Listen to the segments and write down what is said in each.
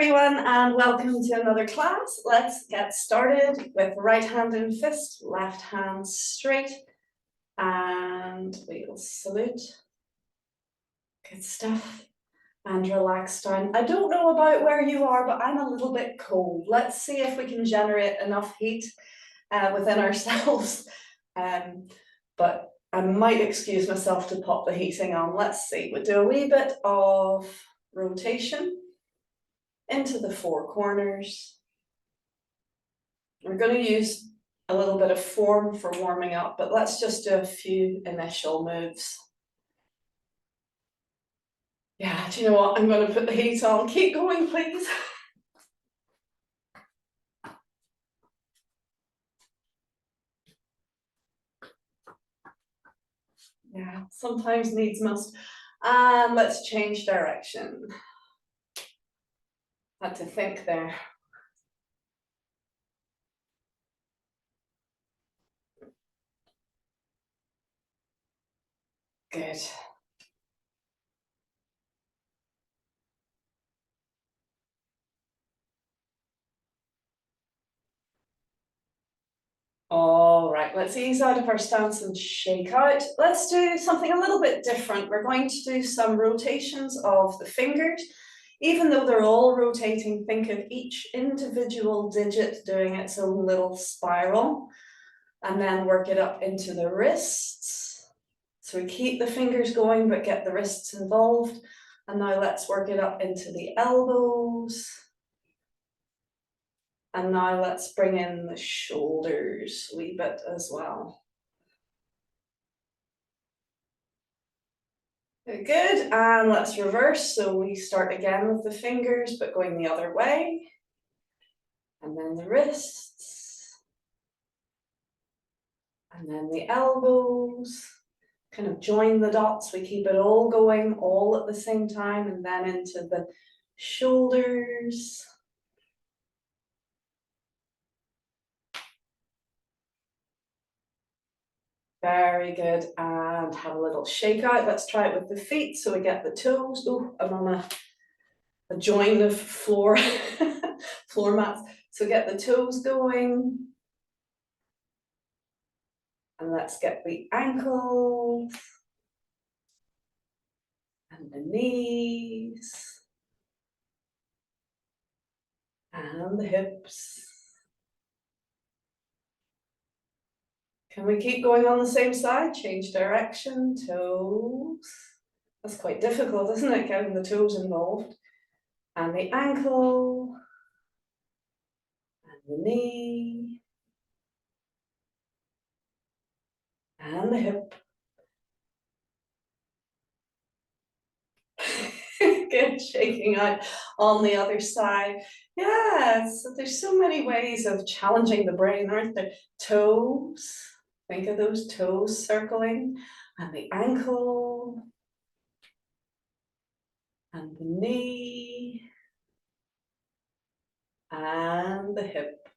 everyone, and welcome to another class. Let's get started with right hand in fist, left hand straight, and we'll salute. Good stuff. And relax down. I don't know about where you are, but I'm a little bit cold. Let's see if we can generate enough heat within ourselves. But I might excuse myself to pop the heating on. Let's see. We'll do a wee bit of rotation into the four corners. We're going to use a little bit of form for warming up, but let's just do a few initial moves. Yeah, do you know what? I'm going to put the heat on. Keep going, please. Yeah, sometimes needs must. And let's change direction. Had to think there. Good. All right, let's ease out of our stance and shake out. Let's do something a little bit different. We're going to do some rotations of the fingers. Even though they're all rotating, think of each individual digit doing its own little spiral, and then work it up into the wrists. So we keep the fingers going, but get the wrists involved. And now let's work it up into the elbows. And now let's bring in the shoulders a wee bit as well. Good, and let's reverse. So we start again with the fingers, but going the other way. And then the wrists. And then the elbows. Kind of join the dots. We keep it all going all at the same time, and then into the shoulders. Very good, and have a little shake out. Let's try it with the feet, so we get the toes. Oh, I'm on a join of floor, floor mats. So get the toes going. And let's get the ankles. And the knees. And the hips. Can we keep going on the same side? Change direction, toes. That's quite difficult, isn't it, getting the toes involved? And the ankle. And the knee. And the hip. Good, shaking out on the other side. Yeah, so there's so many ways of challenging the brain, aren't there? Toes. Think of those toes circling, and the ankle, and the knee, and the hip.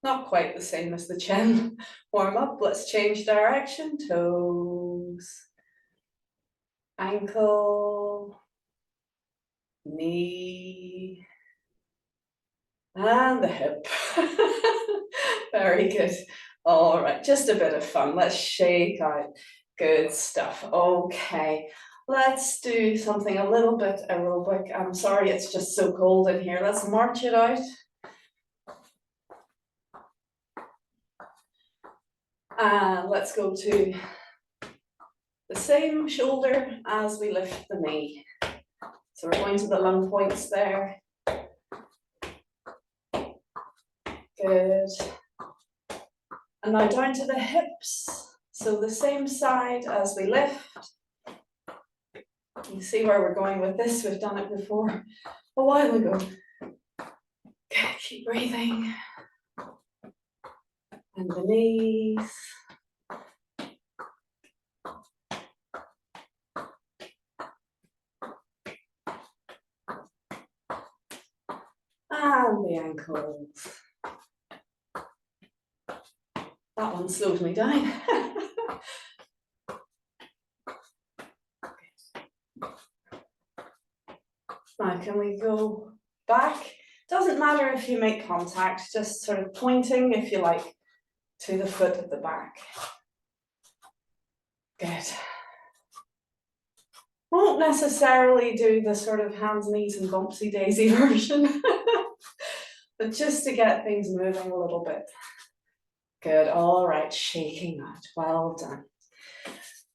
Not quite the same as the Chen warm up. Let's change direction. Toes, ankle, knee, and the hip. Very good. All right, just a bit of fun. Let's shake out. Good stuff. Okay, let's do something a little bit aerobic. I'm sorry, it's just so cold in here. Let's march it out. And let's go to the same shoulder as we lift the knee. So we're going to the lung points there. Good. And now down to the hips. So the same side as we lift. You see where we're going with this. We've done it before a while ago. Okay, keep breathing. And the knees. And the ankles. That one slows me down. Now can we go back? Doesn't matter if you make contact, just sort of pointing, if you like, to the foot at the back. Good. Won't necessarily do the sort of hands, knees and bumpsy daisy version, but just to get things moving a little bit. Good, all right, shaking that, well done.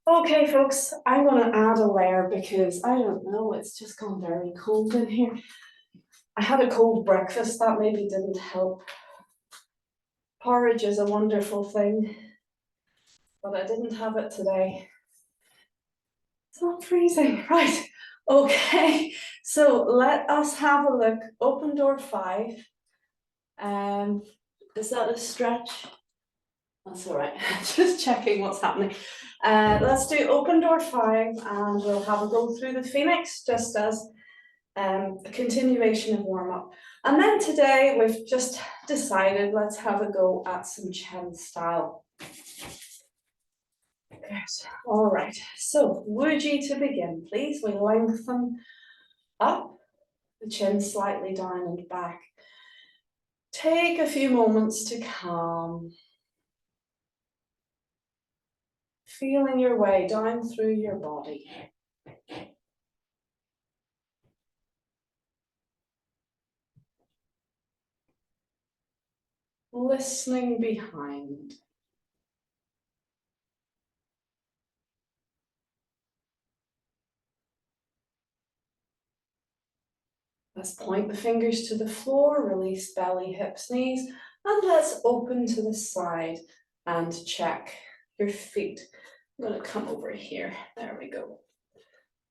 Okay, folks, I'm gonna add a layer because I don't know, it's just gone very cold in here. I had a cold breakfast, that maybe didn't help. Porridge is a wonderful thing, but I didn't have it today. It's not freezing, right? Okay, so let us have a look. Open door 5. Is that a stretch? That's all right, just checking what's happening. Let's do open door 5 and we'll have a go through the Phoenix just as a continuation of warm-up. And then today we've just decided let's have a go at some Chen style. Good. All right, so Wuji to begin, please. We lengthen up, the chin slightly down and back. Take a few moments to calm. Feeling your way down through your body. Listening behind. Let's point the fingers to the floor, release belly, hips, knees, and let's open to the side and check your feet. I'm going to come over here. There we go.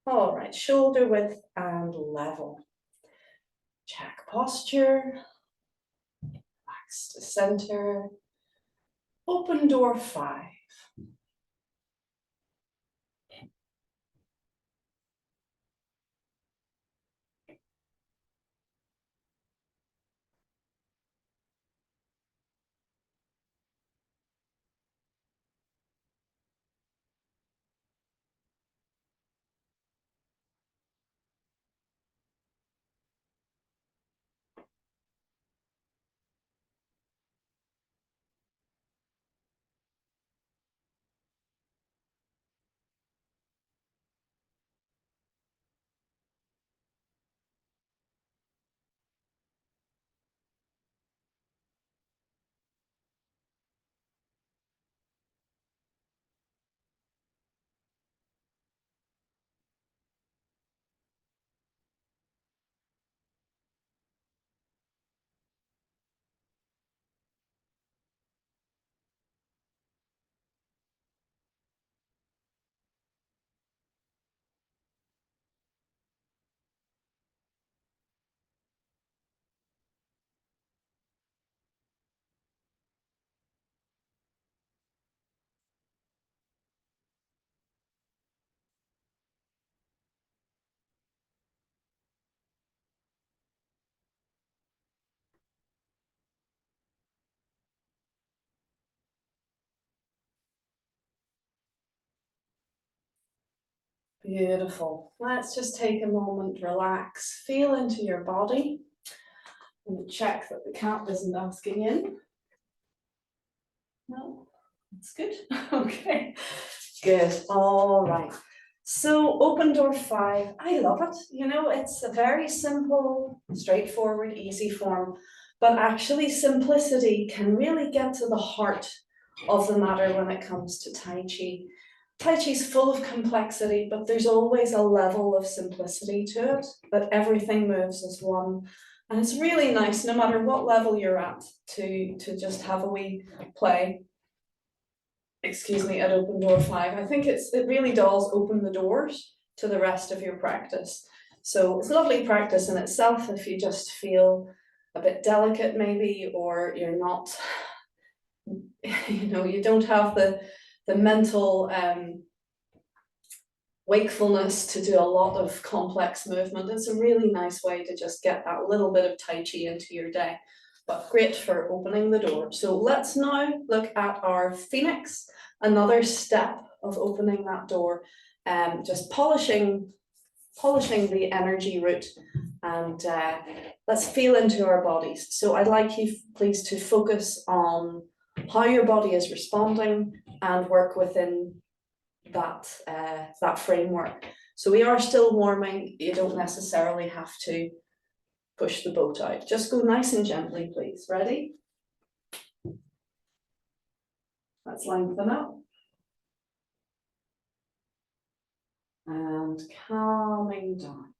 All right, shoulder width and level. Check posture. Relax to center. Open door 5. Beautiful. Let's just take a moment, relax, feel into your body. And check that the cat isn't asking in. No, that's good. Okay, good. All right. So open door 5, I love it. You know, it's a very simple, straightforward, easy form, but actually simplicity can really get to the heart of the matter when it comes to Tai Chi. Tai Chi is full of complexity, but there's always a level of simplicity to it, that everything moves as one. And it's really nice, no matter what level you're at, to just have a wee play, excuse me, at open door 5. I think it really does open the doors to the rest of your practice. So it's lovely practice in itself if you just feel a bit delicate maybe, or you're not, you know, you don't have the mental wakefulness to do a lot of complex movement. It's a really nice way to just get that little bit of Tai Chi into your day, but great for opening the door. So let's now look at our Phoenix, another step of opening that door, just polishing polishing the energy root, and let's feel into our bodies. So I'd like you please to focus on how your body is responding and work within that framework. So we are still warming. You don't necessarily have to push the boat out. Just go nice and gently, please. Ready? Let's lengthen up. And calming down.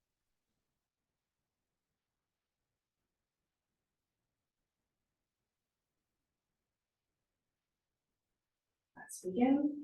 Let's begin.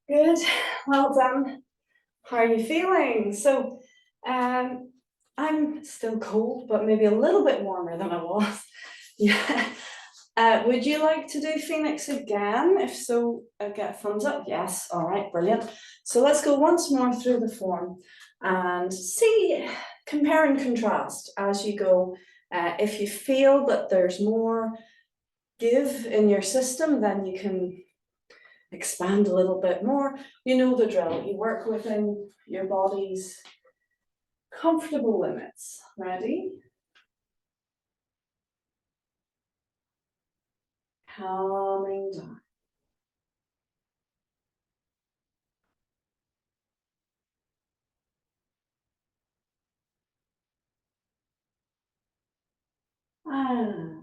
Good, well done. How are you feeling? So, I'm still cold, but maybe a little bit warmer than I was. Yeah. Would you like to do Phoenix again? If so, get a thumbs up. Yes. All right. Brilliant. So let's go once more through the form and see, compare and contrast as you go. If you feel that there's more give in your system, then you can expand a little bit more. You know the drill. You work within your body's comfortable limits. Ready? Calming down. And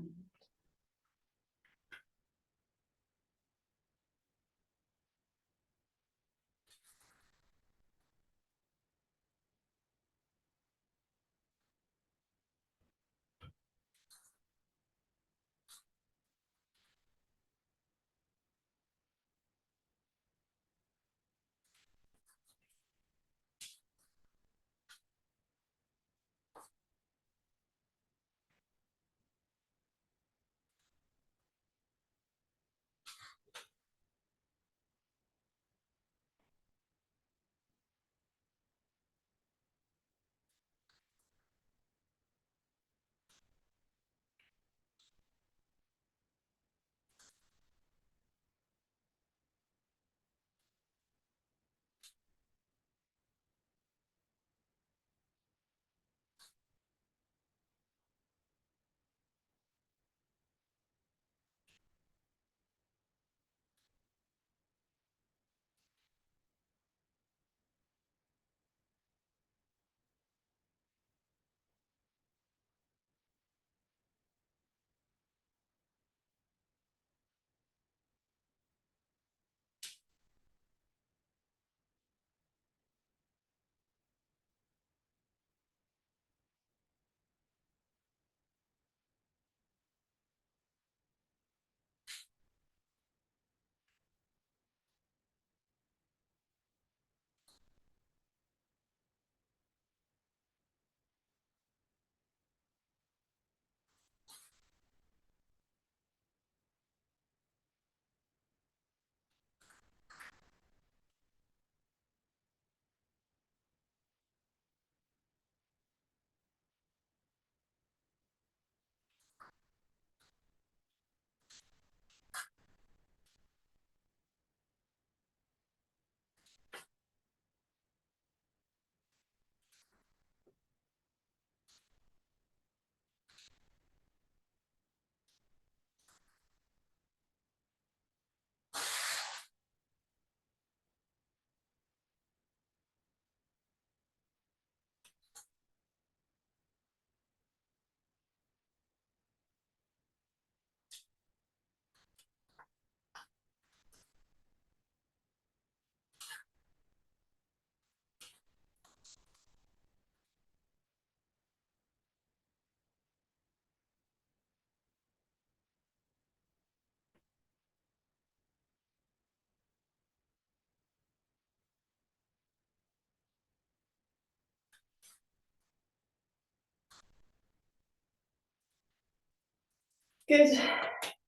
Good.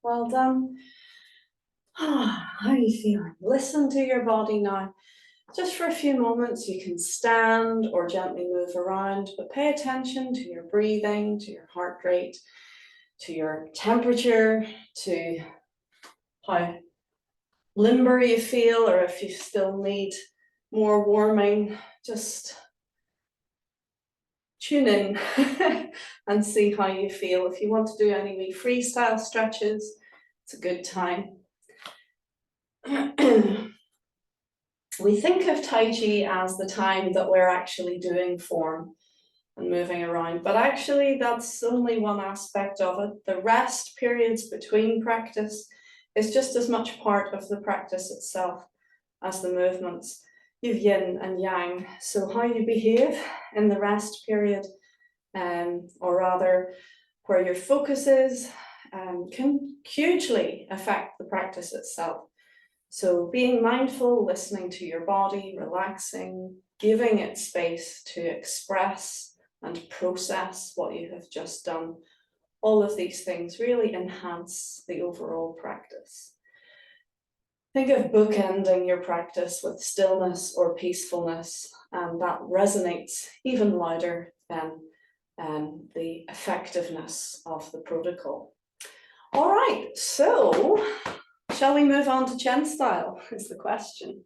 Well done. How are you feeling? Listen to your body now. Just for a few moments, you can stand or gently move around, but pay attention to your breathing, to your heart rate, to your temperature, to how limber you feel, or if you still need more warming. Just tune in and see how you feel. If you want to do any wee freestyle stretches, it's a good time. We think of Tai Chi as the time that we're actually doing form and moving around, but actually that's only one aspect of it. The rest periods between practice is just as much part of the practice itself as the movements. You've yin and yang, so how you behave in the rest period, or rather where your focus is, can hugely affect the practice itself. So being mindful, listening to your body, relaxing, giving it space to express and process what you have just done, all of these things really enhance the overall practice. Think of bookending your practice with stillness or peacefulness, and that resonates even louder than the effectiveness of the protocol. All right, so shall we move on to Chen style, is the question.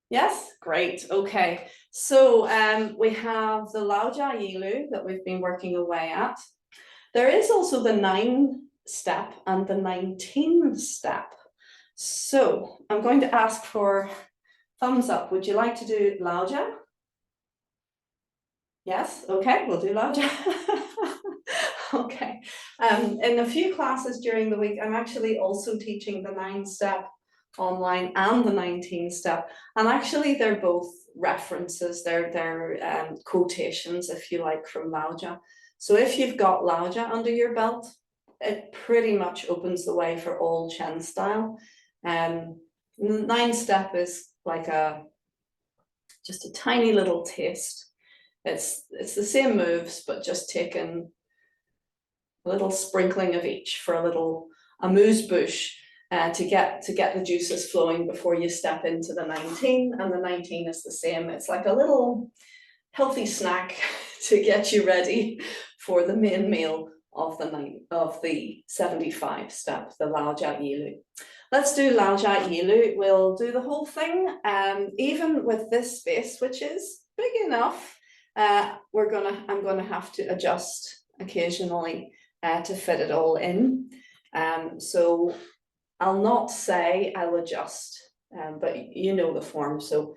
Yes, great, okay. So we have the Lao Jia Yilu that we've been working away at. There is also the 9-step and the 19-step. So I'm going to ask for thumbs up. Would you like to do Lao Jia? Yes, okay, we'll do Lao Jia. Okay. In a few classes during the week, I'm actually also teaching the 9-step online and the 19-step. And actually, they're both references, they're quotations, if you like, from Lao Jia. So if you've got Lao Jia under your belt, it pretty much opens the way for all Chen style. 9-step is like just a tiny little taste. It's the same moves, but just taken a little sprinkling of each for a little amuse bouche to get the juices flowing before you step into the 19. And the 19 is the same. It's like a little healthy snack to get you ready for the main meal of the 75 step, the Lao Jia Yilu. Let's do Lao Jia Yilu. We'll do the whole thing, even with this space, which is big enough. I'm gonna have to adjust occasionally to fit it all in. So I'll not say I'll adjust, but you know the form, so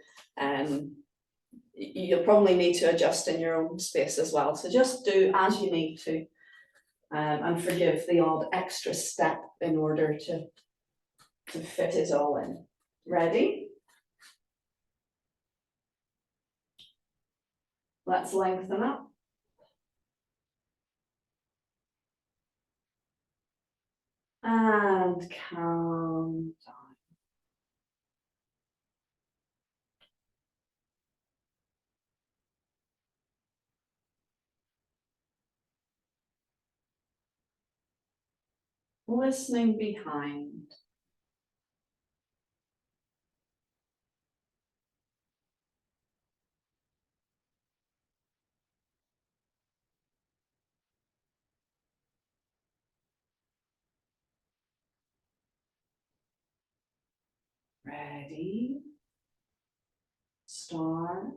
you'll probably need to adjust in your own space as well. So just do as you need to, and forgive the odd extra step in order to fit it all in. Ready? Let's lengthen up. And calm down. Listening behind. Ready? Start.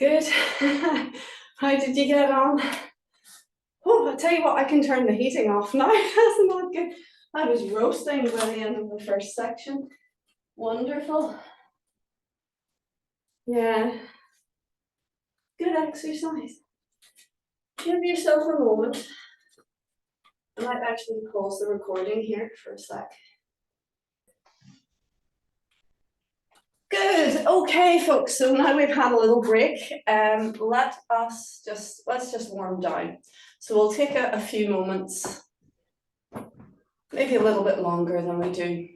Good. How did you get on? Oh, I'll tell you what, I can turn the heating off now. That's not good. I was roasting by the end of the first section. Wonderful. Yeah. Good exercise. Give yourself a moment. I might actually pause the recording here for a sec. Good. Okay, folks. So now we've had a little break. Let's just warm down. So we'll take a few moments, maybe a little bit longer than we do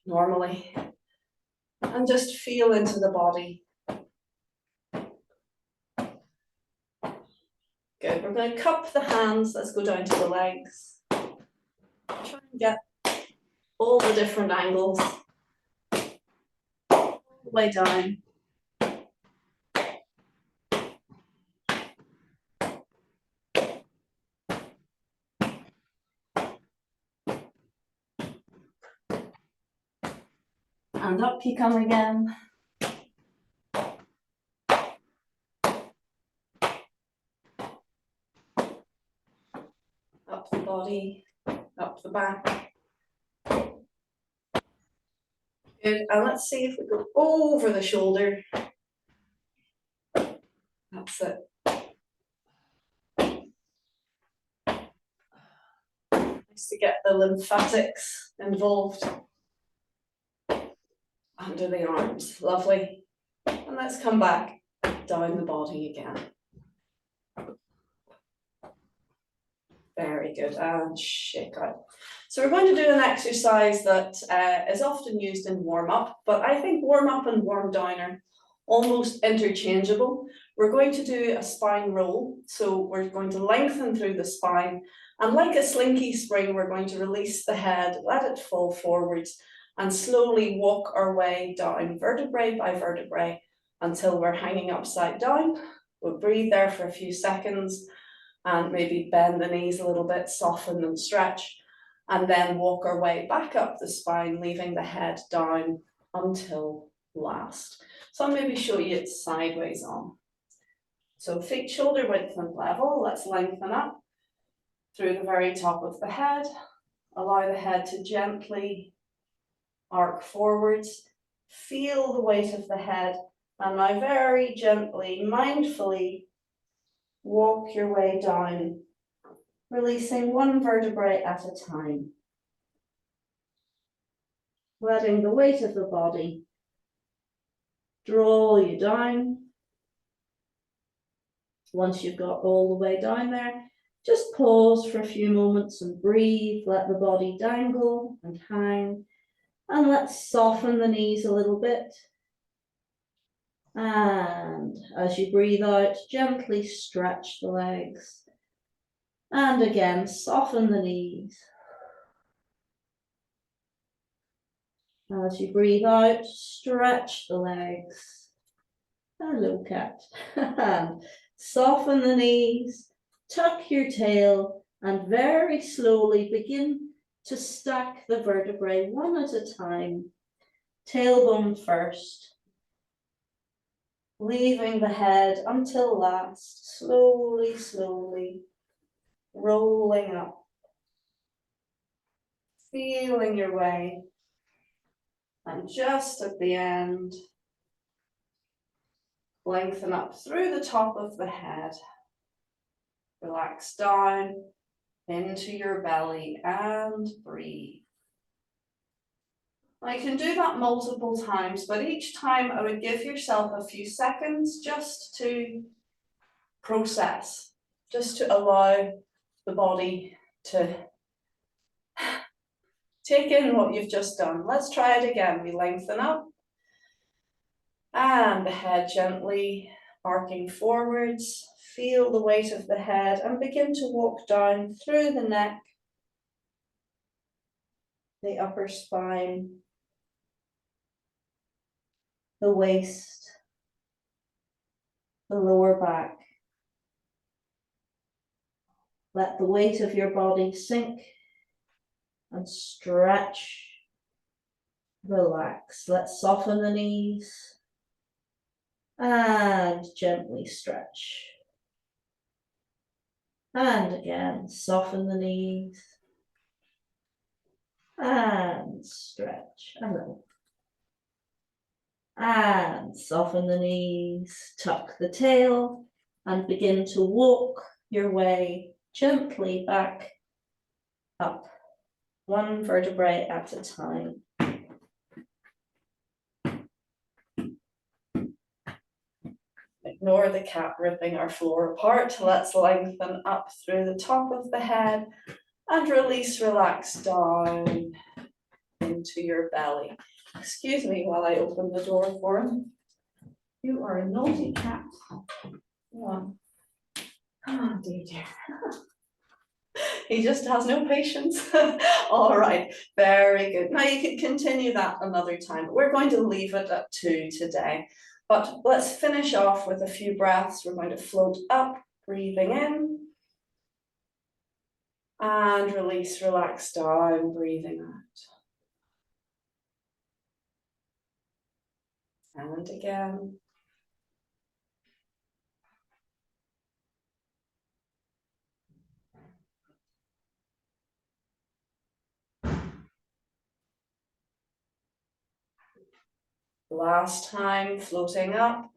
normally, and just feel into the body. Good. We're going to cup the hands. Let's go down to the legs. Try and get all the different angles all the way down. And up you come again. Up the body, up the back. Good, and let's see if we go over the shoulder. That's it. Nice to get the lymphatics involved. Under the arms, lovely. And let's come back down the body again. Very good, and shake out. So we're going to do an exercise that is often used in warm-up, but I think warm-up and warm-down are almost interchangeable. We're going to do a spine roll, so we're going to lengthen through the spine, and like a slinky spring, we're going to release the head, let it fall forwards, and slowly walk our way down, vertebrae by vertebrae, until we're hanging upside down. We'll breathe there for a few seconds, and maybe bend the knees a little bit, soften and stretch, and then walk our way back up the spine, leaving the head down until last. So I'll maybe show you it sideways on. So feet shoulder width and level, let's lengthen up through the very top of the head. Allow the head to gently arc forwards. Feel the weight of the head, and now very gently, mindfully, walk your way down, releasing one vertebrae at a time. Letting the weight of the body draw you down. Once you've got all the way down there, just pause for a few moments and breathe. Let the body dangle and hang. And let's soften the knees a little bit. And as you breathe out, gently stretch the legs. And again, soften the knees. As you breathe out, stretch the legs. Hello, cat. And soften the knees, tuck your tail, and very slowly begin to stack the vertebrae one at a time. Tailbone first. Leaving the head until last, slowly, slowly, rolling up. Feeling your way. And just at the end, lengthen up through the top of the head. Relax down into your belly and breathe. Now you can do that multiple times, but each time I would give yourself a few seconds just to process, just to allow the body to take in what you've just done. Let's try it again. We lengthen up and the head gently arcing forwards. Feel the weight of the head and begin to walk down through the neck, the upper spine, the waist, the lower back. Let the weight of your body sink and stretch, relax. Let's soften the knees And gently stretch. And again, soften the knees. And stretch a little. And soften the knees, tuck the tail, and begin to walk your way gently back up, one vertebrae at a time. Ignore the cat ripping our floor apart. Let's lengthen up through the top of the head and release, relax down into your belly. Excuse me while I open the door for him. You are a naughty cat. Oh, dear. He just has no patience. All right, very good. Now you can continue that another time. We're going to leave it at 2 today. But let's finish off with a few breaths. We're going to float up, breathing in. And release, relax down, breathing out. And again. Last time, floating up.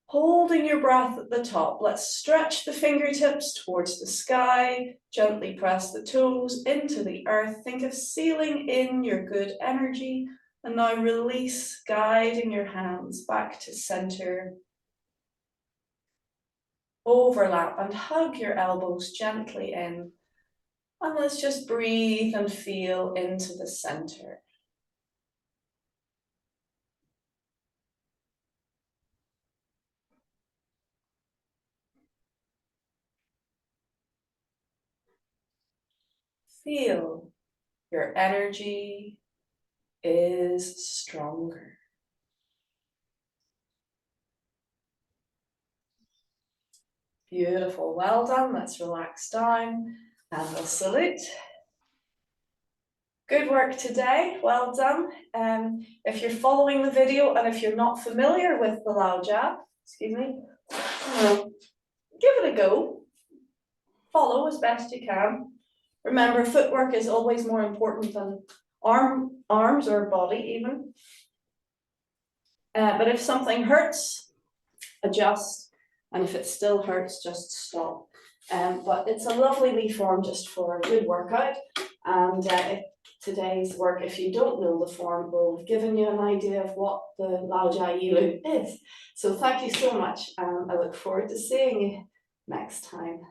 Holding your breath at the top, let's stretch the fingertips towards the sky, gently press the toes into the earth. Think of sealing in your good energy, and now release, guiding your hands back to center. Overlap and hug your elbows gently in, and let's just breathe and feel into the center. Feel your energy is stronger. Beautiful, well done. Let's relax down and we'll salute. Good work today, well done. If you're following the video and if you're not familiar with the Lao Jia, excuse me, give it a go. Follow as best you can. Remember, footwork is always more important than arms or body even. But if something hurts, adjust. And if it still hurts, just stop. But it's a lovely wee form just for a good workout. And today's work, if you don't know the form, will have given you an idea of what the Lao Jia Yilu is. So thank you so much. I look forward to seeing you next time.